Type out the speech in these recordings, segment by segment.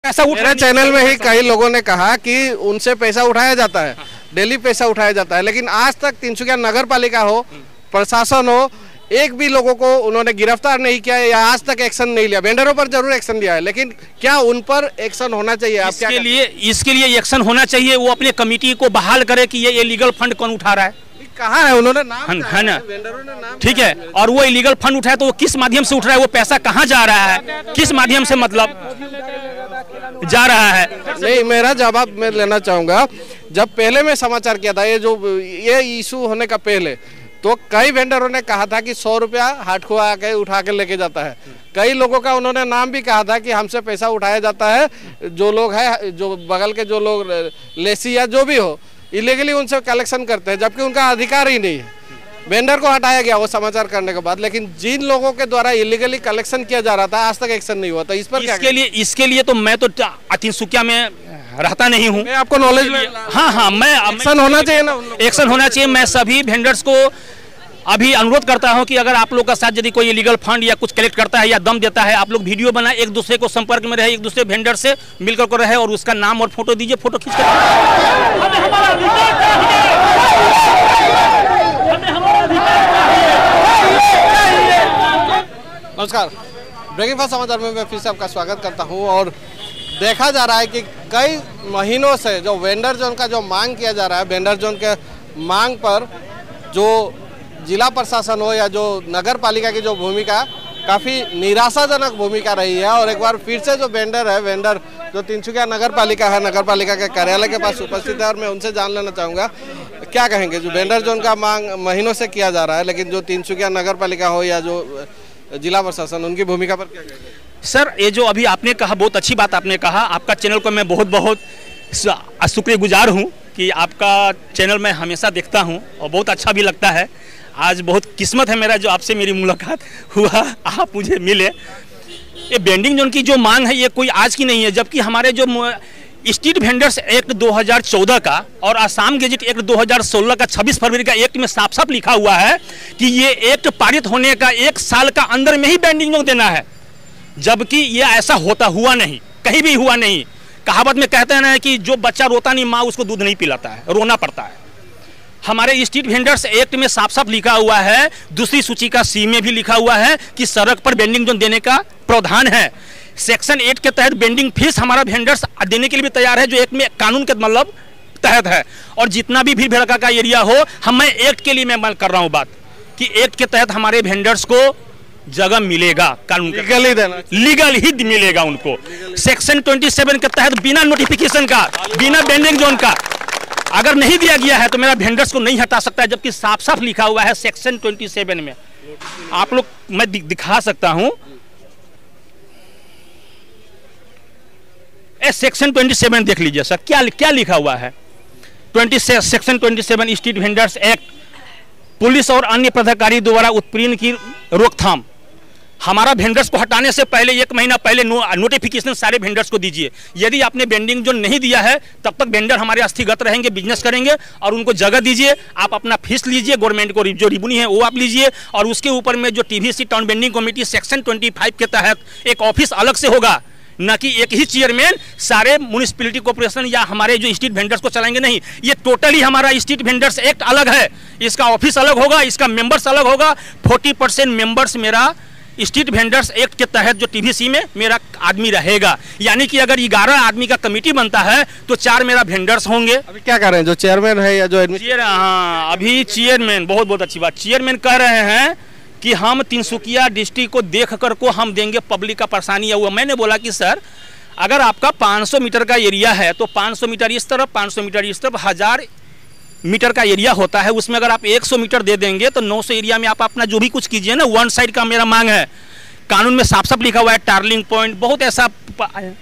पैसा मेरे चैनल में ही कई लोगों ने कहा कि उनसे पैसा उठाया जाता है, डेली पैसा उठाया जाता है, लेकिन आज तक तिनसुकिया नगर पालिका हो, प्रशासन हो, एक भी लोगों को उन्होंने गिरफ्तार नहीं किया या आज तक एक्शन नहीं लिया। वेंडरों पर जरूर एक्शन लिया है, लेकिन क्या उन पर एक्शन होना चाहिए? इसके लिए एक्शन होना चाहिए। वो अपने कमेटी को बहाल करे कि ये इलीगल फंड कौन उठा रहा है। कहाँ है? उन्होंने नाम है ना, वेंडरों ने नाम, ठीक है। और वो इलीगल फंड उठाए तो वो किस माध्यम से उठ रहा है, वो पैसा कहाँ जा रहा है, किस माध्यम से मतलब जा रहा है? नहीं, मेरा जवाब मैं लेना चाहूँगा। जब पहले मैं समाचार किया था, ये इशू होने का पहले, तो कई वेंडरों ने कहा था कि 100 रुपया हाथ खुआ के उठा के लेके जाता है। कई लोगों का उन्होंने नाम भी कहा था कि हमसे पैसा उठाया जाता है, जो लोग हैं, जो बगल के जो लोग लेसी या जो भी हो, इलीगली उनसे कलेक्शन करते हैं, जबकि उनका अधिकार ही नहीं है। वेंडर को हटाया गया वो समाचार करने के बाद, लेकिन जिन लोगों के द्वारा इलीगली कलेक्शन किया जा रहा था आज तक एक्शन नहीं हुआ। तो इस पर इसके लिए तो मैं तो तिनसुकिया में रहता नहीं हूँ, आपको नॉलेज। हाँ, मैं एक्शन होना चाहिए ना, एक्शन होना चाहिए। मैं सभी वेंडर्स को अभी अनुरोध करता हूं कि अगर आप लोग का साथ यदि कोई इलीगल फंड या कुछ कलेक्ट करता है या दम देता है, आप लोग वीडियो बनाए, एक दूसरे को संपर्क में रहे, एक दूसरे वेंडर से मिलकर को रहे और उसका नाम और फोटो दीजिए, फोटो खींच कर। नमस्कार, ब्रेकिंग फास्ट समाचार में मैं फिर से आपका स्वागत करता हूं। और देखा जा रहा है कि कई महीनों से जो वेंडर जोन का जो मांग किया जा रहा है, वेंडर जोन के मांग पर जो जिला प्रशासन हो या जो नगर पालिका की जो भूमिका काफ़ी निराशाजनक भूमिका रही है। और एक बार फिर से जो वेंडर जो तिनसुकिया नगर पालिका है, नगर पालिका के कार्यालय के पास उपस्थित है और मैं उनसे जान लेना चाहूँगा क्या कहेंगे। जो वेंडर जोन का मांग महीनों से किया जा रहा है, लेकिन जो तिनसुकिया नगर पालिका हो या जो जिला प्रशासन, उनकी भूमिका पर क्या कहेंगे? सर, ये जो अभी आपने कहा, बहुत अच्छी बात आपने कहा। आपका चैनल को मैं बहुत बहुत शुक्रगुजार हूँ कि आपका चैनल मैं हमेशा देखता हूँ और बहुत अच्छा भी लगता है। आज बहुत किस्मत है मेरा जो आपसे मेरी मुलाकात हुआ, आप मुझे मिले। ये वेंडिंग जोन की जो मांग है ये कोई आज की नहीं है, जबकि हमारे जो स्ट्रीट वेंडर्स एक्ट 2014 का और आसाम गेजेट एक्ट 2016 का 26 फरवरी का एक्ट में साफ साफ लिखा हुआ है कि ये एक्ट पारित होने का 1 साल का अंदर में ही वेंडिंग जोन देना है, जबकि ये ऐसा हुआ नहीं, कहीं भी हुआ नहीं। कहावत में कहते हैं ना कि जो बच्चा रोता नहीं माँ उसको दूध नहीं पिलाता है, रोना पड़ता है। हमारे स्ट्रीट वेंडर्स एक्ट में साफ साफ लिखा हुआ है, दूसरी सूची का सी में भी लिखा हुआ है कि सड़क पर वेंडिंग जोन देने का प्रावधान है। सेक्शन 8 के तहत वेंडिंग फीस हमारा वेंडर्स देने के लिए भी तैयार है, जो एक में कानून के मतलब तहत है। और जितना भी भीड़ भड़का का एरिया हो, मैं एक्ट के लिए मैं कर रहा हूँ बात कि एक्ट के तहत हमारे वेंडर्स को जगह मिलेगा, कानून लीगल ही मिलेगा उनको। सेक्शन 27 के तहत बिना नोटिफिकेशन का, बिना वेंडिंग जोन का अगर नहीं दिया गया है तो मेरा वेंडर्स को नहीं हटा सकता है, जबकि साफ साफ लिखा हुआ है सेक्शन 27 में। आप लोग मैं दिखा सकता हूं, सेक्शन 27 देख लीजिए सर, क्या लिखा हुआ है। Section 27 street vendors act, police और अन्य पदाधिकारी द्वारा उत्पीड़न की रोकथाम। हमारा वेंडर्स को हटाने से पहले 1 महीना पहले नोटिफिकेशन सारे वेंडर्स को दीजिए। यदि आपने वेंडिंग जोन नहीं दिया है तब तक वेंडर हमारे अस्थिगत रहेंगे, बिजनेस करेंगे, और उनको जगह दीजिए। आप अपना फीस लीजिए, गवर्नमेंट को जो रिबुनी है वो आप लीजिए, और उसके ऊपर में जो TVC town vending committee section 25 के तहत एक ऑफिस अलग से होगा, न कि एक ही चेयरमैन सारे म्यूनिसिपैलिटी कॉर्पोरेशन या हमारे जो स्ट्रीट वेंडर्स को चलाएंगे। नहीं, ये टोटली हमारा स्ट्रीट वेंडर्स एक्ट अलग है, इसका ऑफिस अलग होगा, इसका मेंबर्स अलग होगा। 40% मेंबर्स मेरा स्ट्रीट वेंडर्स एक्ट के तहत जो टीवीसी में मेरा आदमी रहेगा। यानी कि अगर 11 आदमी का कमेटी बनता है तो 4 मेरा वेंडर्स होंगे। अभी क्या कर रहे हैं, जो चेयरमैन है या जो हाँ, अभी चेयरमैन, बहुत अच्छी बात, चेयरमैन कह रहे हैं कि हम तिनसुकिया डिस्ट्रिक्ट को देख कर को हम देंगे पब्लिक का परेशानी हुआ। मैंने बोला कि सर, अगर आपका 500 मीटर का एरिया है तो 500 मीटर इस तरफ, 500 मीटर इस तरफ, 1000 मीटर का एरिया होता है। उसमें अगर आप 100 मीटर दे देंगे तो 900 एरिया में आप अपना जो भी कुछ कीजिए ना। 1 साइड का मेरा मांग है, कानून में साफ साफ लिखा हुआ है। टार्लिंग पॉइंट, बहुत ऐसा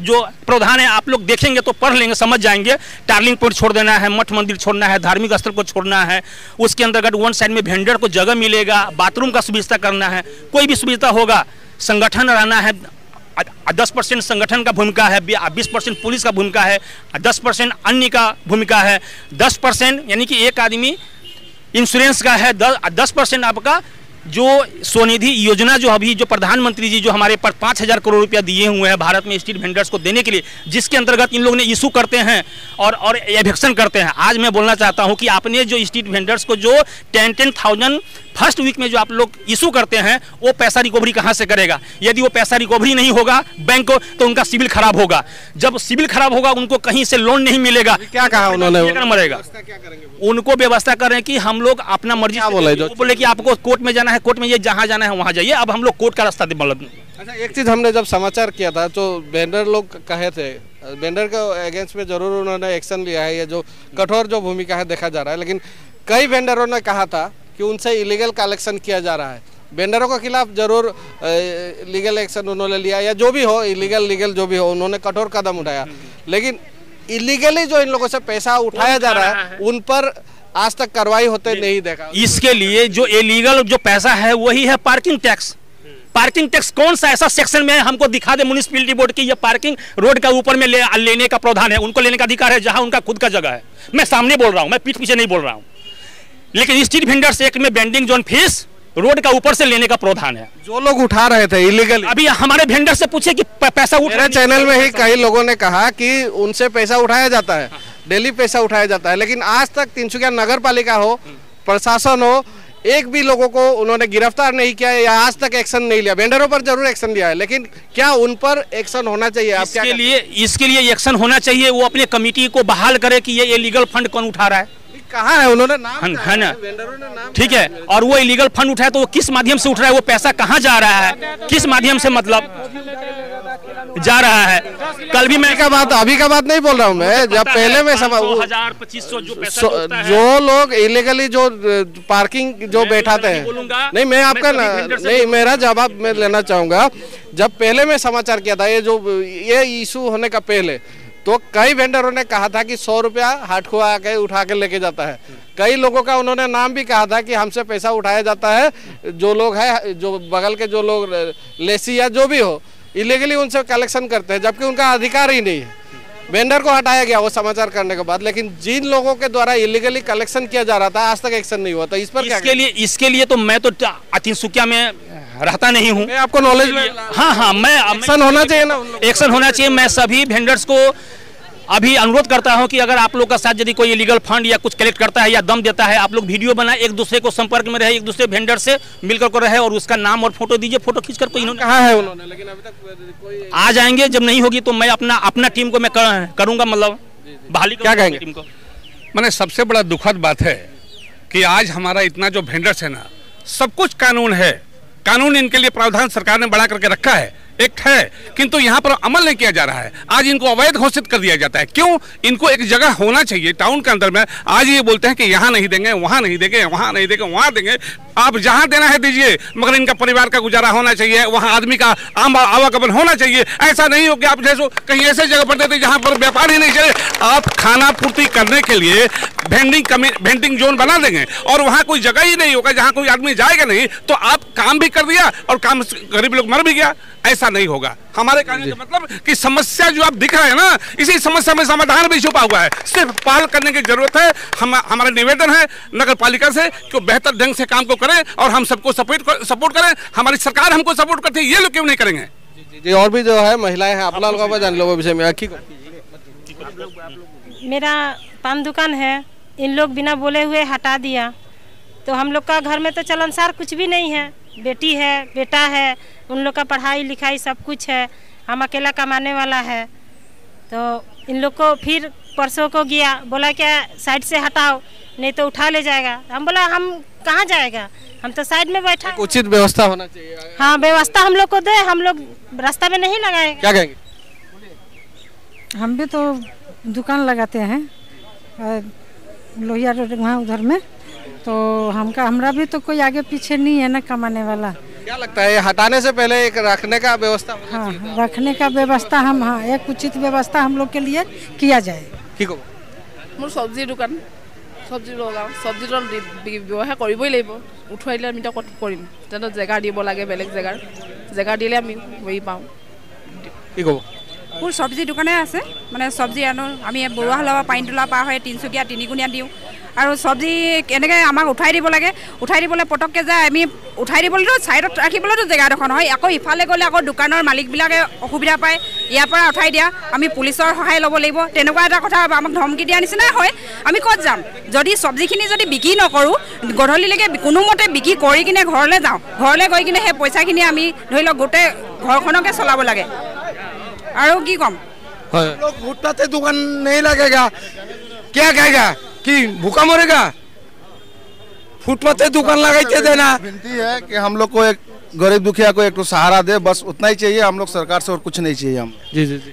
जो प्रावधान है, आप लोग देखेंगे तो पढ़ लेंगे, समझ जाएंगे। टार्लिंग पॉइंट छोड़ देना है, मठ मंदिर छोड़ना है, धार्मिक स्थल को छोड़ना है। उसके अंतर्गत 1 साइड में वेंडर को जगह मिलेगा, बाथरूम का सुविधा करना है, कोई भी सुविधा होगा। संगठन रहना है, 10% संगठन का भूमिका है, 20% पुलिस का भूमिका है, 10% अन्य का भूमिका है, 10% यानी कि एक आदमी इंश्योरेंस का है, 10% आपका जो स्वनिधि योजना जो अभी जो प्रधानमंत्री जी जो हमारे पर 5,000 करोड़ रुपया दिए हुए हैं भारत में स्ट्रीट वेंडर्स को देने के लिए, जिसके अंतर्गत इन लोगों ने इशू करते हैं और एविक्शन करते हैं। आज मैं बोलना चाहता हूं कि आपने जो स्ट्रीट वेंडर्स को जो 10,000 फर्स्ट वीक में जो आप लोग इशू करते हैं, वो पैसा रिकवरी कहां से करेगा? यदि वो पैसा रिकवरी नहीं होगा बैंक को, तो उनका सिविल खराब होगा। जब सिविल खराब होगा, उनको कहीं से लोन नहीं मिलेगा। क्या कहा उन्होंने? मरेगा। उनको व्यवस्था कर रहे हैं कि हम लोग अपना मर्जी बोले कि आपको कोर्ट में जाना है, कोर्ट में ये जहाँ जाना है वहाँ जाइए। अब हम लोग कोर्ट का रास्ता मतलब। अच्छा, एक चीज़ हमने जब समाचार किया था तो वेंडर लोग कहे थे, वेंडर के अगेंस्ट में जरूर उन्होंने एक्शन लिया है, ये जो कठोर जो भूमिका है देखा जा रहा है। लेकिन कई वेंडरों ने कहा था कि उनसे इलीगल कलेक्शन किया जा रहा है। वेंडरों के खिलाफ जरूर लीगल एक्शन उन्होंने लिया, या जो भी हो लीगल जो भी हो, उन्होंने कठोर कदम उठाया। लेकिन इलीगली जो इन लोगों से पैसा उठाया जा रहा है, उन पर आज तक कार्रवाई होते नहीं देखा। इसके लिए जो इलीगल जो पैसा है वही है पार्किंग टैक्स। पार्किंग टैक्स कौन सा ऐसा सेक्शन में हमको दिखा दे म्युनिसिपैलिटी बोर्ड की ये पार्किंग रोड का ऊपर में लेने का प्रावधान है? उनको लेने का अधिकार है जहां उनका खुद का जगह है। मैं सामने बोल रहा हूं, मैं पीठ पीछे नहीं बोल रहा हूं। लेकिन स्ट्रीट वेंडर्स एक्ट में वेंडिंग जोन फीस रोड का ऊपर से लेने का प्रावधान है। जो लोग उठा रहे थे इलीगल, अभी हमारे वेंडर से पूछे कि पैसा मेरे चैनल में ही कई लोगों ने कहा कि उनसे पैसा उठाया जाता है, डेली पैसा उठाया जाता है। लेकिन आज तक तिनसुकिया नगर पालिका हो, प्रशासन हो, एक भी लोगों को उन्होंने गिरफ्तार नहीं किया या आज तक एक्शन नहीं लिया। वेंडरों पर जरूर एक्शन लिया है, लेकिन क्या उन पर एक्शन होना चाहिए? इसके लिए एक्शन होना चाहिए। वो अपने कमेटी को बहाल करे कि ये इलीगल फंड कौन उठा रहा है। कहाँ है? उन्होंने नाम है ना, ठीक है। और वो इलीगल फंड उठाए तो वो किस माध्यम से उठ रहा है? वो पैसा कहाँ जा रहा है? किस माध्यम से मतलब जा रहा है? कल भी मैं अभी का बात नहीं बोल रहा हूँ मैं, जब पहले में 2,000-2,500 जो पैसा जो लोग इलीगली जो पार्किंग जो बैठाते हैं, नहीं मैं आपका नहीं, मेरा जवाब मैं लेना चाहूँगा। जब पहले में समाचार किया था, ये इशू होने का पहले, तो कई वेंडरों ने कहा था कि 100 रुपया हाथ खुआ के उठा के लेके जाता है। कई लोगों का उन्होंने नाम भी कहा था कि हमसे पैसा उठाया जाता है, जो लोग है, जो बगल के जो लोग लेसी या जो भी हो, इलीगली उनसे कलेक्शन करते हैं, जबकि उनका अधिकार ही नहीं है। वेंडर को हटाया गया वो समाचार करने के बाद, लेकिन जिन लोगों के द्वारा इलीगली कलेक्शन किया जा रहा था आज तक एक्शन नहीं हुआ। तो इस पर इसके लिए तो मैं तो तिनसुकिया में रहता नहीं हूँ, आपको नॉलेज। हाँ, मैं एक्शन होना चाहिए ना, एक्शन होना चाहिए। मैं सभी वेंडर्स को अभी अनुरोध करता हूं कि अगर आप लोग का साथ यदि कोई इलीगल फंड या कुछ कलेक्ट करता है या दम देता है, आप लोग वीडियो बनाए, एक दूसरे को संपर्क में रहे, एक दूसरे वेंडर से मिलकर को रहे और उसका नाम और फोटो दीजिए। फोटो खींचकर कोई इन्होंने कहा है उन्होंने, लेकिन अभी तक कोई आ जाएंगे। जब नहीं होगी तो मैं अपना टीम को मैं करूंगा, मतलब बहाली। क्या कहेंगे टीम को? मैंने सबसे बड़ा दुखद बात है कि आज हमारा इतना जो वेंडर्स है ना, सब कुछ कानून है, कानून इनके लिए प्रावधान सरकार ने बड़ा करके रखा है, एक्ट है, किंतु यहाँ पर अमल नहीं किया जा रहा है। आज इनको अवैध घोषित कर दिया जाता है। क्यों? इनको एक जगह होना चाहिए टाउन के अंदर में। आज ये बोलते हैं कि यहाँ नहीं देंगे, वहाँ नहीं देंगे, वहाँ नहीं देंगे, वहाँ देंगे। आप जहाँ देना है दीजिए, मगर इनका परिवार का गुजारा होना चाहिए, वहाँ आदमी का आम आवागमन होना चाहिए। ऐसा नहीं हो कि आप जैसे कहीं ऐसे जगह पर देते जहाँ पर व्यापार ही नहीं चले। आप खाना पूर्ति करने के लिए वेंडिंग जोन बना देंगे और वहाँ कोई जगह ही नहीं होगा जहाँ कोई आदमी जाएगा नहीं, तो आप काम भी कर दिया और काम गरीब लोग मर भी गया। ऐसा नहीं होगा। हमारे कहने का मतलब कि समस्या जो आप दिख रहे हैं ना, इसी समस्या में समाधान भी छुपा हुआ है। सिर्फ पहल करने की जरूरत है। हमारा निवेदन है नगर पालिका से कि बेहतर ढंग से काम को करें और हम सबको सपोर्ट करें। हमारी सरकार हमको सपोर्ट करती है, ये लोग क्यों नहीं करेंगे? जी, और भी जो है महिलाएं हैं, अपना लोगों जान लो विषय में। मेरा पान दुकान है, इन लोग बिना बोले हुए हटा दिया, तो हम लोग का घर में तो चलनसार कुछ भी नहीं है। बेटी है, बेटा है, उन लोग का पढ़ाई लिखाई सब कुछ है, हम अकेला कमाने वाला है। तो इन लोग को फिर परसों को गया, बोला क्या साइड से हटाओ नहीं तो उठा ले जाएगा। हम बोला हम कहाँ जाएगा, हम तो साइड में बैठा। उचित व्यवस्था होना चाहिए। हाँ, व्यवस्था हम लोग को दे, हम लोग रास्ता में नहीं लगाएंगे। क्या कहेंगे? हम भी तो दुकान लगाते हैं लोहिया रोड वहाँ उधर में, तो हमरा भी तो कोई आगे पीछे नहीं है ना कमाने वाला। क्या लगता है हटाने से पहले एक रखने का व्यवस्था होना हाँ, चाहिए? रखने का व्यवस्था एक उचित व्यवस्था हम लोग के लिए किया जाए। ठीक हो। मोर सब्जी दुकान, सब्जी लगाओ, सब्जी व्यवहार करबई লাগিব। उठवाइले आमी कत करिम, तेन जगह দিব লাগে, बेलेग जगह दिले आमी वही पाऊँ। ठीक हो। মোৰ চব্জি দোকানে আছে, মানে চব্জি আনো আমি বৰুৱা হলবা পাইনতলা পাৰ হৈ তিনচুকীয়া তিনিকুণীয়া দিওঁ আৰু চব্জি এনেকৈ আমাক উঠাই দিব লাগে, উঠাই দিবলৈ পটককৈ যায়, আমি উঠাই দিবলৈতো ছাইডত ৰাখিবলৈতো জেগাডোখৰ নহয়, আকৌ ইফালে গ'লে আকৌ দোকানৰ মালিকবিলাকে অসুবিধা পায়, ইয়াৰ পৰা উঠাই দিয়া আমি পুলিচৰ সহায় ল'ব লাগিব, তেনেকুৱা এটা কথা আমাক ধমকি দিয়া নিচিনাই হয়। আমি ক'ত যাম? যদি চব্জিখিনি যদি বিক্ৰী নকৰোঁ, গধূলিলৈকে কোনোমতে বিক্ৰী কৰি কিনে ঘৰলৈ যাওঁ, ঘৰলৈ গৈ কিনে সেই পইচাখিনি আমি ধৰি লওক গোটেই ঘৰখনকে চলাব লাগে। আৰু কি ক'ম? लोग फुटपाथ पे दुकान नहीं लगेगा, क्या कहेगा कि भूखा मरेगा? फुटपाथ पे दुकान लगाई देना। विनती है कि हम लोग को एक गरीब दुखिया को एक तो सहारा दे, बस उतना ही चाहिए हम लोग सरकार से, और कुछ नहीं चाहिए हम। जी जी जी।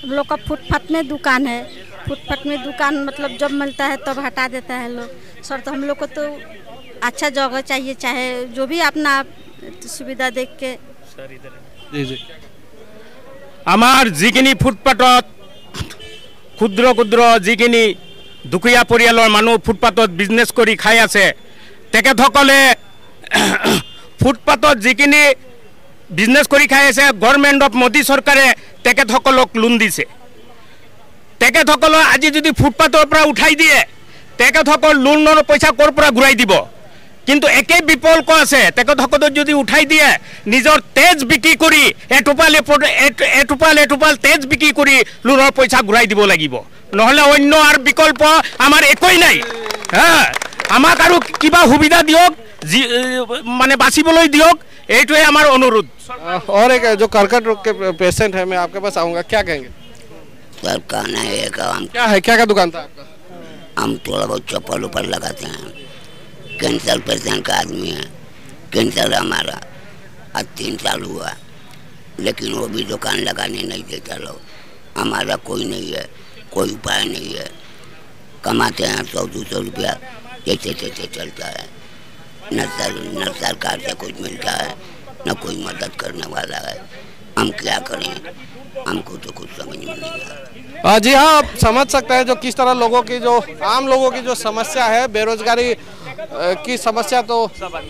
हम लोग का फुटपाथ में दुकान है, फुटपाथ में दुकान मतलब जब मिलता है तब हटा देता है लोग। सर तो हम लोग को तो अच्छा जगह चाहिए, चाहे जो भी अपना सुविधा देख के। जी जी। आमार जिखिनि फुटपाथत क्षुद्र क्षुद्र जिखिनि दुखिया परियाলৰ মানুহ फुटपाथत बिजनेस কৰি খাই আছে, তেখেতসকলে फुटपाथत जिखिनि बिजनेस কৰি খাই আছে, गवर्नमेंट ऑफ मोदी सरकारे তেখেতসকলক লোন দিছে। তেখেতসকলৰ আজি যদি फुटपाथৰ পৰা উঠাই দিয়ে, তেখেতসকল লোনৰ পইচা ক'ৰ পৰা ঘূৰাই দিব? কিন্তু একে বিকল্প আছে, তেখেতসকলে যদি উঠাই দিয়ে নিজৰ তেজ বিক্ৰী কৰি এটোপাল তেজ বিক্ৰী কৰি লোনৰ পইচা ঘূৰাই দিব লাগিব, নহ'লে অন্য আৰু বিকল্প আমাৰ একোই নাই। হ্যাঁ, আমাক আৰু কিবা সুবিধা দিয়ক, মানে বাঁচিবলৈ দিয়ক, এইটোৱে আমাৰ অনুৰোধ। और एक जो कर्कट रोग के पेशेंट है, मैं आपके पास आऊँगा, क्या कहेंगे? सर कहना है काम क्या है, क्या दुकान था आपका? हम थोड़ा बहुत चप्पल ऊपर लगाते हैं। कैंसर पेशेंट का आदमी है, कैंसर हमारा आज 3 साल हुआ, लेकिन वो भी दुकान लगाने नहीं देता लोग। हमारा कोई नहीं है, कोई उपाय नहीं है, कमाते हैं 100-200 रुपया, जैसे तैसे चलता है। न सरकार से कुछ मिलता है, न कोई मदद करने वाला है। हम क्या करें, हमको तो कुछ समझ में नहीं आ रहा। जी हाँ, आप समझ सकते हैं जो किस तरह लोगों की, जो आम लोगों की जो समस्या है, बेरोजगारी की समस्या तो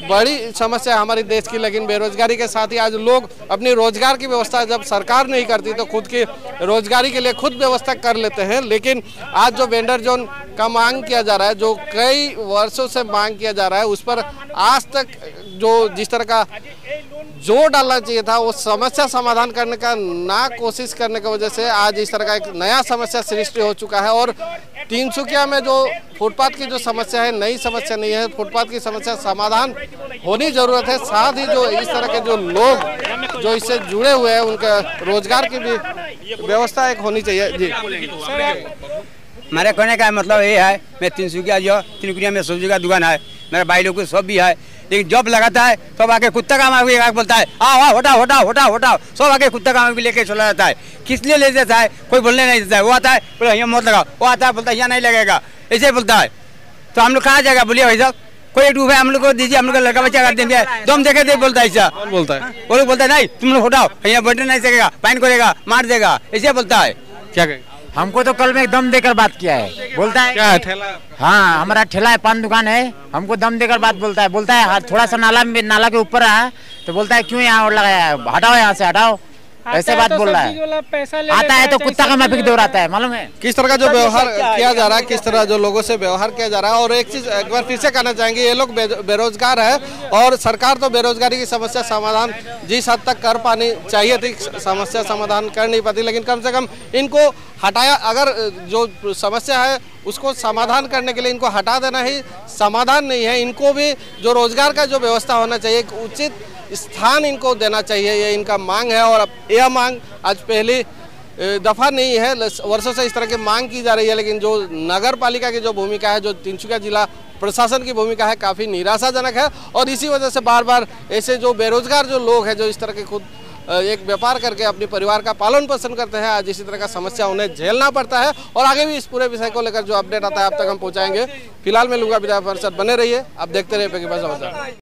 बड़ी समस्या है हमारे देश की, लेकिन बेरोजगारी के साथ ही आज लोग अपनी रोजगार की व्यवस्था जब सरकार नहीं करती तो खुद की रोजगारी के लिए खुद व्यवस्था कर लेते हैं। लेकिन आज जो वेंडर जोन का मांग किया जा रहा है, जो कई वर्षों से मांग किया जा रहा है, उस पर आज तक जो जिस तरह का जोर डालना चाहिए था, वो समस्या समाधान करने का ना कोशिश करने की वजह से आज इस तरह का एक नया समस्या सृष्टि हो चुका है। और तिनसुकिया में जो फुटपाथ की जो समस्या है, नई समस्या नहीं है, फुटपाथ की समस्या समाधान होनी जरूरत है। साथ ही जो इस तरह के जो लोग जो इससे जुड़े हुए हैं, उनका रोजगार की भी व्यवस्था एक होनी चाहिए। जी, हमारे कहने का मतलब ये है, मैं तिनसुकिया में सब्जी का दुकान है, मेरे भाई लोग को सब भी है, लेकिन जब लगाता है सब आके कुत्ता का मांग बोलता है, आओ हटाओ हटाओ हटाओ हटाओ, सब आके कुत्ता का मांग भी लेके चला जाता है। किस लिए ले जाता है, कोई बोलने नहीं देता है। वो आता है बोले यहाँ मत लगाओ, वो आता है बोलता है यहाँ नहीं लगेगा, ऐसे बोलता है। तो हम लोग कहाँ जाएगा, बोलिए भाई साहब, कोई एक रुपये हम लोग को दीजिए, हम लोग का लड़का बच्चा कर देंगे, दम देखे दे बोलता है ऐसा। बोलता है वो लोग बोलता है नहीं तुम लोग हटाओ, यहाँ बैठने नहीं सकेगा, फाइन करेगा, मार देगा, ऐसे बोलता है। क्या कहेंगे? हमको तो कल में दम देकर बात किया है, बोलता है क्या है ठेला? हाँ, हमारा ठेला है, पान दुकान है, हमको दम देकर बात बोलता है थोड़ा सा नाला के ऊपर है, तो बोलता है क्यों यहाँ लगाया है, हटाओ यहाँ से हटाओ, ऐसे बात बोल रहा है। आता है तो कुत्ता का माफिक दौड़ाता है, मालूम है किस तरह का जो व्यवहार किया जा रहा है, किस तरह जो लोगों से व्यवहार किया जा रहा है। और एक चीज एक बार फिर से कहना चाहेंगे, ये लोग बेरोजगार है और सरकार तो बेरोजगारी की समस्या समाधान जिस हद तक कर पानी चाहिए थी, समस्या समाधान कर नहीं पाती, लेकिन कम से कम इनको हटाया, अगर जो समस्या है उसको समाधान करने के लिए इनको हटा देना ही समाधान नहीं है। इनको भी जो रोजगार का जो व्यवस्था होना चाहिए, एक उचित स्थान इनको देना चाहिए, ये इनका मांग है। और यह मांग आज पहली दफ़ा नहीं है, वर्षों से इस तरह की मांग की जा रही है, लेकिन जो नगर पालिका की जो भूमिका है, जो तिनसुकिया जिला प्रशासन की भूमिका है, काफ़ी निराशाजनक है। और इसी वजह से बार बार ऐसे जो बेरोजगार जो लोग हैं, जो इस तरह के खुद एक व्यापार करके अपने परिवार का पालन पोषण करते हैं, आज इसी तरह का समस्या उन्हें झेलना पड़ता है। और आगे भी इस पूरे विषय को लेकर जो अपडेट आता है अब तक हम पहुँचाएंगे। फिलहाल मैं लूँगा विधायक परिषद, बने रहिए, आप देखते रहिए पेगी समाचार।